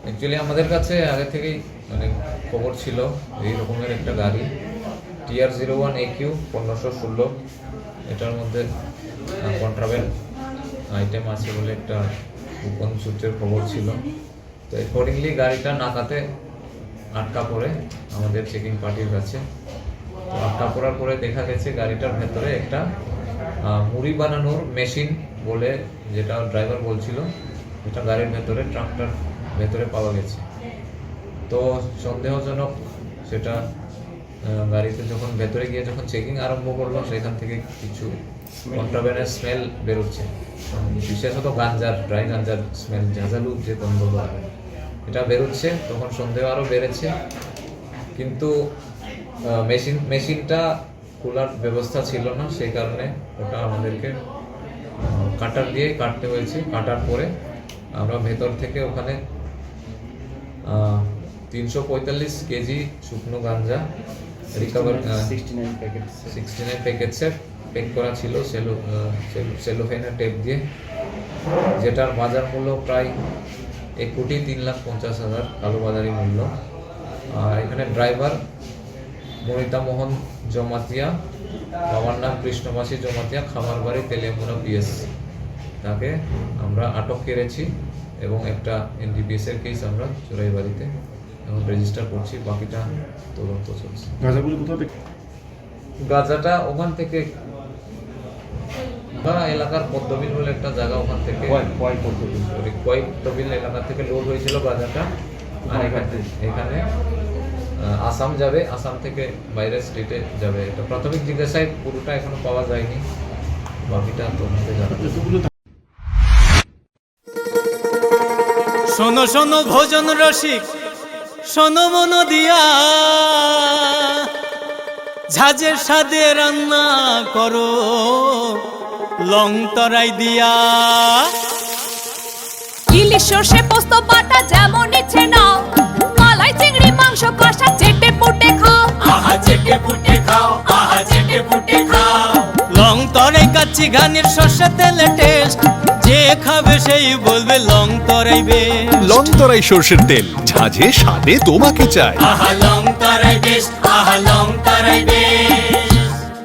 Actually আমাদের কাছে আগে থেকেই মানে খবর ছিল এই রকমের একটা গাড়ি TR01AQ 1516, এটার মধ্যে কন্ট্রাব্যান্ড আইটেম আছে বলে একটা গোপন সূত্রের খবর ছিল। তো অ্যাকর্ডিংলি গাড়িটা নাকাতে আটকা পড়ে আমাদের চেকিং পার্টির কাছে। তো আটকা পড়ার পরে দেখা গেছে গাড়িটার ভেতরে একটা মুড়ি বানানোর মেশিন বলে যেটা ড্রাইভার বলছিল, এটা গাড়ির ভেতরে ট্রাকটার ভেতরে পাওয়া গেছে। তো সন্দেহজনক সেটা গাড়িতে যখন ভেতরে গিয়ে যখন চেকিং আরম্ভ করলো, সেখান থেকে কিছু কন্ট্রাব্যান্ডের স্মেল বেরোচ্ছে, বিশেষত গাঞ্জার, ড্রাই গাঞ্জার স্মেল, ঝাঁঝালু যে গন্ধ এটা বেরোচ্ছে। তখন সন্দেহ আরও বেড়েছে, কিন্তু মেশিনটা খোলার ব্যবস্থা ছিল না, সেই কারণে ওটা আমাদেরকে কাটার দিয়ে কাটতে হয়েছে। কাটার পরে আমরা ভেতর থেকে ওখানে 345 কেজি শুকনো গাঞ্জা রিকভার, 69 প্যাকেটসে প্যাক করা ছিল সেলোফেনের টেপ দিয়ে, যেটার বাজার মূল্য প্রায় 1,03,50,000 কালোবাজারি মূল্য। আর এখানে ড্রাইভার মনিতা মোহন জমাতিয়া, বাবার নাম কৃষ্ণবাসী জমাতিয়া, খামারবাড়ি তেলিয়ামুড়া PS, তাকে আমরা আটক করেছি এবং একটা NDPS এর কেস আমরা চোরাইবাড়িতে এখন রেজিস্টার করছি। বাকিটা তদন্ত চলছে। গাঁজাটা ওখান থেকে এলাকার পদ্মবিল বলে একটা জায়গা, ওখান থেকে কয়েকবিল এলাকা থেকে লোড হয়েছিল গাঁজাটা। আর এখানে আসাম যাবে, আসাম থেকে বাইরের স্টেটে যাবে। এটা প্রাথমিক জিজ্ঞাসায় পুরোটা এখনো পাওয়া যায়নি, বাকিটা তদন্তে জানাবে। শোনো শোনো ভোজন রসিক, শোনো মন দিয়া, ঝাঁঝের স্বাদে রান্না করো লং তরাই দিয়া। ইলিশ সর্ষে পোস্ত বাটা যেমন ইচ্ছে নাও, মালাই চিংড়ি মাংস কষা চেটে পুটে খাও, আহা চেটে পুটে খাও, আহা চেটে পুটে খাও। লং তরাই কাচ্চি ঘানির সর্ষে তেলে টেস্ট, যে খাবে সেই বলবে লং তরাই বেশ। লং তরাই সর্ষের তেল, ঝাঁঝে স্বাদে তোমাকে চাই। আহা লং তরাই বেশ, আহা লং তরাই বেশ।